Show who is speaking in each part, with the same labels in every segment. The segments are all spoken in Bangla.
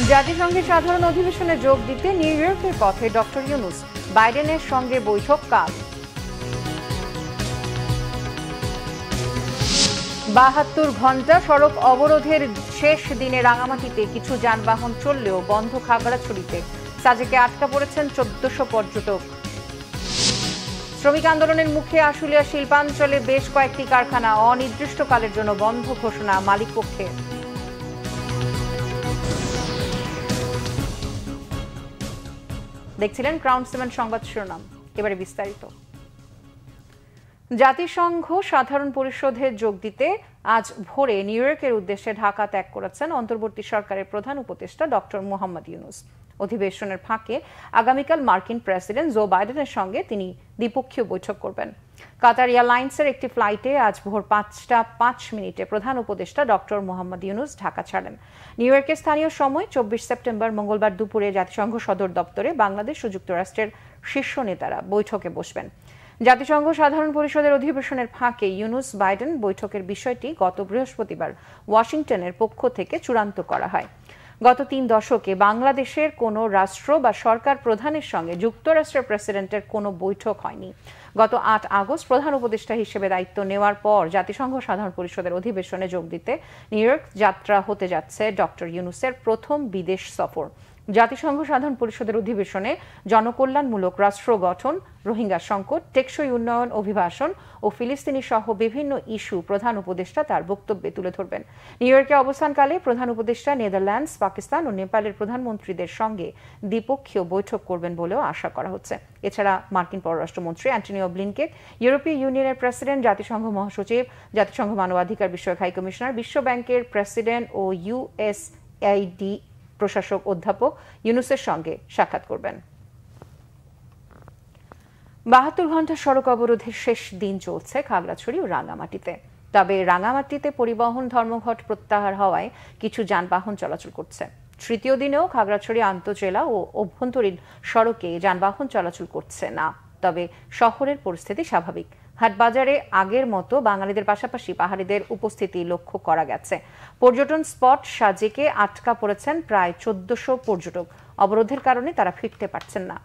Speaker 1: জাতিসংঘের সাধারণ অধিবেশনে যোগ দিতে নিউ ইয়র্কের পথে ডক্টর ইউনূস, বাইডেনের সঙ্গে বৈঠক কাল। ৭২ ঘণ্টা সড়ক অবরোধের শেষ দিনে রাঙামাটিতে কিছু যানবাহন চললেও বন্ধ খাগড়াছড়িতে। সাজেকে আটকা পড়েছেন ১৪০০ পর্যটক। শ্রমিক আন্দোলনের মুখে আশুলিয়া শিল্পাঞ্চলে বেশ কয়েকটি কারখানা অনির্দিষ্টকালের জন্য বন্ধ ঘোষণা মালিকপক্ষের। দেখছিলেন ক্রাউন সিমেন্ট সংবাদ শিরোনাম, এবারে বিস্তারিত। জাতিসংঘ সাধারণ পরিষদে যোগ দিতে আজ ভোরে নিউ ইয়র্কের উদ্দেশ্যে ঢাকা ত্যাগ করেছেন অন্তর্বর্তী সরকারের প্রধান উপদেষ্টা ডক্টর মোহাম্মদ ইউনূস। অধিবেশনের ফাঁকে আগামীকাল মার্কিন প্রেসিডেন্ট জো বাইডেনের সঙ্গে তিনি দ্বিপক্ষীয় বৈঠক করবেন। কাতার এয়ারলাইন্সের একটি ফ্লাইটে আজ ভোর ৫টা ৫ মিনিটে প্রধান উপদেষ্টা ডক্টর মোহাম্মদ ইউনূস ঢাকা ছাড়েন। নিউ ইয়র্কের স্থানীয় সময় ২৪ সেপ্টেম্বর মঙ্গলবার দুপুরে জাতিসংঘ সদর দপ্তরে বাংলাদেশ ও যুক্তরাষ্ট্রের শীর্ষ নেতারা বৈঠকে বসবেন। জাতিসংঘ সাধারণ পরিষদের অধিবেশনের ফাঁকে ইউনূস বাইডেন বৈঠকের বিষয়টি গত বৃহস্পতিবার ওয়াশিংটনের পক্ষ থেকে চূড়ান্ত করা হয়। গত ৩ দশকে বাংলাদেশের কোনো রাষ্ট্র বা সরকার প্রধানের সঙ্গে যুক্তরাষ্ট্রের প্রেসিডেন্টের কোনো বৈঠক হয়নি। গত ৮ আগস্ট প্রধান উপদেষ্টা হিসেবে দায়িত্ব নেওয়ার পর জাতিসংঘ সাধারণ পরিষদের অধিবেশনে যোগ দিতে নিউ ইয়র্ক যাত্রা হতে যাচ্ছে ডক্টর ইউনূসের প্রথম বিদেশ সফর। জাতিসংঘ সাধারণ পরিষদের অধিবেশনে জনকল্যাণমূলক রাষ্ট্র গঠন, রোহিঙ্গা সংকট, টেকসই উন্নয়ন, অভিবাসন ও ফিলিস্তিনি সহ বিভিন্ন ইস্যু প্রধান উপদেষ্টা তার বক্তব্যে তুলে ধরবেন। নিউ ইয়র্কে অবস্থানকালে প্রধান উপদেষ্টা নেদারল্যান্ডস, পাকিস্তান ও নেপালের প্রধানমন্ত্রীদের সঙ্গে দ্বিপক্ষীয় বৈঠক করবেন বলেও আশা করা হচ্ছে। এছাড়া মার্কিন পররাষ্ট্রমন্ত্রী অ্যান্টনিও ব্লিনকেন, ইউরোপীয় ইউনিয়নের প্রেসিডেন্ট, জাতিসংঘ মহাসচিব, জাতিসংঘ মানবাধিকার বিষয়ক হাই কমিশনার, বিশ্ব ব্যাংকের প্রেসিডেন্ট ও ইউএসএইডি প্রশাসক অধ্যাপক ইউনূসের সঙ্গে সাক্ষাৎ করবেন। ৭২ ঘণ্টা সড়ক অবরোধের শেষ দিন চলছে খাগড়াছড়ি ও রাঙামাটিতে। তবে রাঙামাটিতে পরিবহন ধর্মঘট প্রত্যাহার হওয়ায় কিছু যানবাহন চলাচল করছে। তৃতীয় দিনেও খাগড়াছড়ি আন্তঃজেলা ও অভ্যন্তরীণ সড়কে যানবাহন চলাচল করছে না। তবে শহরের পরিস্থিতি স্বাভাবিক। হাটবাজারে আগের মতো বাঙালিদের পাশাপাশি পাহাড়িদের উপস্থিতি লক্ষ্য করা গেছে। পর্যটন স্পট সাজেকে আটকা পড়েছেন প্রায় ১৪০০ পর্যটক। অবরোধের কারণে তারা ফিরতে পারছেন না।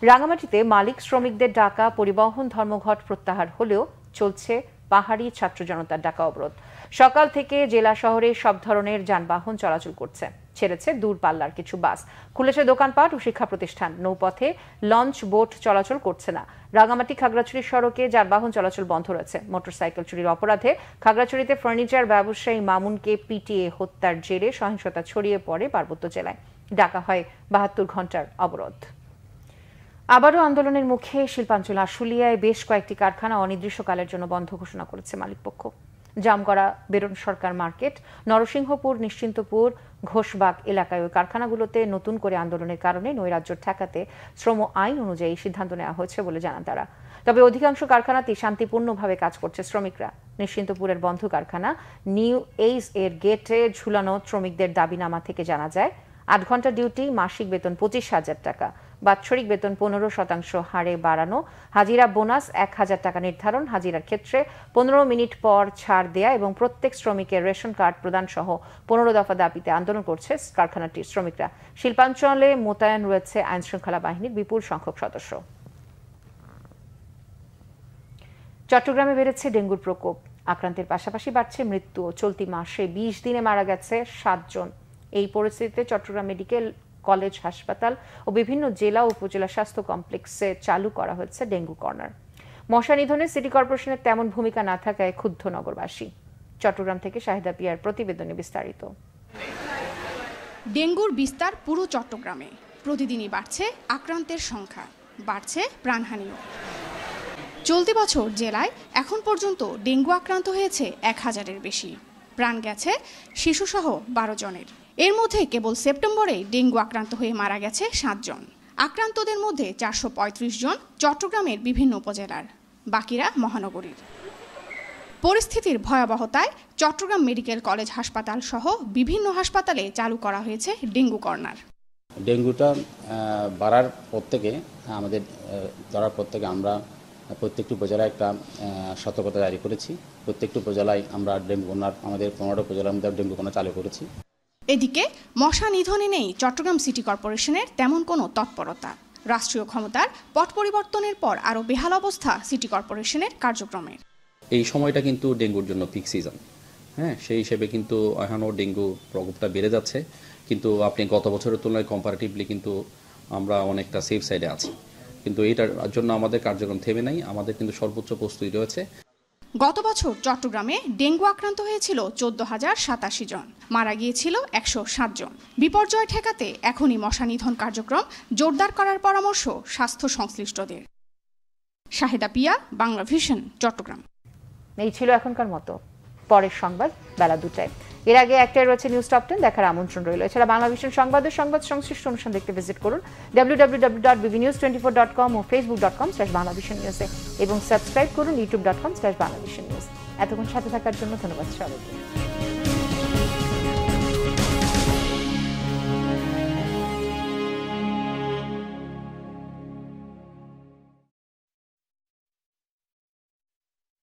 Speaker 1: রাঙামাটিতে মালিক শ্রমিকদের ডাকা পরিবহন ধর্মঘট প্রত্যাহার হলেও চলছে পাহাড়ি ছাত্র জনতার ডাকা অবরোধ। সকাল থেকে জেলা শহরে সব ধরনের যানবাহন চলাচল করছে। ছেড়েছে দূরপাল্লার কিছু বাস, খুলেছে দোকানপাট ও শিক্ষা প্রতিষ্ঠান। নৌপথে লঞ্চ, বোট চলাচল করছে না। রাঙামাটি খাগড়াছড়ি সড়কে যানবাহন চলাচল বন্ধ রয়েছে। মোটরসাইকেল চুরির অপরাধে খাগড়াছড়িতে ফার্নিচার ব্যবসায়ী মামুনকে পিটিয়ে হত্যার জেরে সহিংসতা ছড়িয়ে পড়ে পার্বত্য জেলায়। ডাকা হয় ৭২ ঘণ্টার অবরোধ। আবারও আন্দোলনের মুখে শিল্পাঞ্চল আশুলিয়ায় বেশ কয়েকটি কারখানা অনির্দিষ্টকালের জন্য বন্ধ ঘোষণা করেছে মালিকপক্ষ। জামগড়া, বেরন সরকার মার্কেট, নরসিংহপুর, নিশ্চিন্তপুর, ঘোষবাগ এলাকায় ওই কারখানাগুলোতে নতুন করে আন্দোলনের কারণে নৈরাজ্য ঠেকাতে শ্রম আইন অনুযায়ী সিদ্ধান্ত নেওয়া হয়েছে বলে জানান তারা। তবে অধিকাংশ কারখানাতেই শান্তিপূর্ণভাবে কাজ করছে শ্রমিকরা। নিশ্চিন্তপুরের বন্ধ কারখানা নিউ এইজ এর গেটে ঝুলানো শ্রমিকদের দাবিনামা থেকে জানা যায় ৮ ঘন্টা ডিউটি, মাসিক বেতন ২৫,০০০ টাকা, বাৎসরিক বেতন ১৫% হারে বাড়ানো, হাজিরা বোনাস ১,০০০ টাকা নির্ধারণ, হাজিরার ক্ষেত্রে ১৫ মিনিট পর ছাড় দেয়া এবং প্রত্যেক শ্রমিকের রেশন কার্ড প্রদান সহ ১৫ দফা দাবিতে আন্দোলন করছে কারখানাটির শ্রমিকরা। শিল্পাঞ্চলে মোতায়েন রয়েছে আইনশৃঙ্খলা বাহিনীর বিপুল সংখ্যক সদস্য। চট্টগ্রামে বেড়েছে ডেঙ্গুর প্রকোপ। আক্রান্তের পাশাপাশি বাড়ছে মৃত্যু। চলতি মাসে ২০ দিনে মারা গেছে ৭ জন। এই পরিস্থিতিতে চট্টগ্রাম মেডিকেল কলেজ হাসপাতাল ও বিভিন্ন জেলা ও উপজেলা স্বাস্থ্য কমপ্লেক্সে চালু করা হয়েছে ডেঙ্গু কর্নার। মশা নিধনে সিটি কর্পোরেশনের তেমন ভূমিকা না থাকায় ক্ষুব্ধ নগরবাসী। চট্টগ্রাম থেকে শাহিদা পিয়ার প্রতিবেদনে বিস্তারিত।
Speaker 2: ডেঙ্গুর বিস্তার পুরো চট্টগ্রামে। প্রতিদিনই বাড়ছে আক্রান্তের সংখ্যা, বাড়ছে প্রাণহানিও। চলতি বছর জেলায় এখন পর্যন্ত ডেঙ্গু আক্রান্ত হয়েছে ১,০০০-এর বেশি। প্রাণ গেছে শিশুসহ ১২ জনের। এর মধ্যে কেবল সেপ্টেম্বরে ডেঙ্গু আক্রান্ত হয়ে মারা গেছে ৭ জন। আক্রান্তদের মধ্যে ৪৩৫ জন চট্টগ্রামের বিভিন্ন উপজেলার, বাকিরা মহানগরীর। পরিস্থিতির ভয়াবহতায় চট্টগ্রাম মেডিকেল কলেজ হাসপাতাল সহ বিভিন্ন হাসপাতালে চালু করা হয়েছে ডেঙ্গু কর্নার।
Speaker 3: ডেঙ্গুটা বাড়ার পর থেকে আমরা প্রত্যেকটি উপজেলায় একটা সতর্কতা জারি করেছি। প্রত্যেকটি উপজেলায় আমরা ডেঙ্গু কর্নার, আমাদের ১৫টা উপজেলার মধ্যে ডেঙ্গু কর্নার চালু করেছি।
Speaker 2: এদিকে মশা নিধনে নেই চট্টগ্রাম সিটি কর্পোরেশনের তেমন কোনো তৎপরতা। রাষ্ট্রীয় ক্ষমতার পট পরিবর্তনের পর আরও বেহাল অবস্থা সিটি কর্পোরেশনের কার্যক্রমের।
Speaker 4: এই সময়টা কিন্তু ডেঙ্গুর জন্য পিক সিজন, হ্যাঁ, সেই হিসেবে কিন্তু এখনও ডেঙ্গু প্রকোপটা বেড়ে যাচ্ছে, কিন্তু আপনি গত বছরের তুলনায় কম্পারেটিভলি কিন্তু আমরা অনেকটা সেফ সাইডে আছি, কিন্তু এটার জন্য আমাদের কার্যক্রম থেমে নাই, আমাদের কিন্তু সর্বোচ্চ প্রস্তুতি রয়েছে।
Speaker 2: গত বছর চট্টগ্রামে ডেঙ্গু আক্রান্ত হয়েছিল 14,087 জন, মারা গিয়েছিল 107 জন। বিপর্যয় ঠেকাতে এখনই মশা নিধন কার্যক্রম জোরদার করার পরামর্শ স্বাস্থ্য সংশ্লিষ্টদের। শাহেদা পিয়া, বাংলা ভিশন, চট্টগ্রাম।
Speaker 1: এই ছিল এখনকার মতো, পরের সংবাদ বেলা 2টায়। এর আগে একটাই রয়েছে নিউজ টপ 10 দেখার আমন্ত্রণ রইল। এছাড়া বাংলা ভিশন সংবাদের সংবাদ সংশ্লিষ্ট অনুষ্ঠান দেখতে ভিজিট করুন www.bbnews24.com ও facebook.com/banglavisionnews এবং সাবস্ক্রাইব করুন youtube.com/banglavisionnews। এতক্ষণ সাথে থাকার জন্য ধন্যবাদ সবাইকে।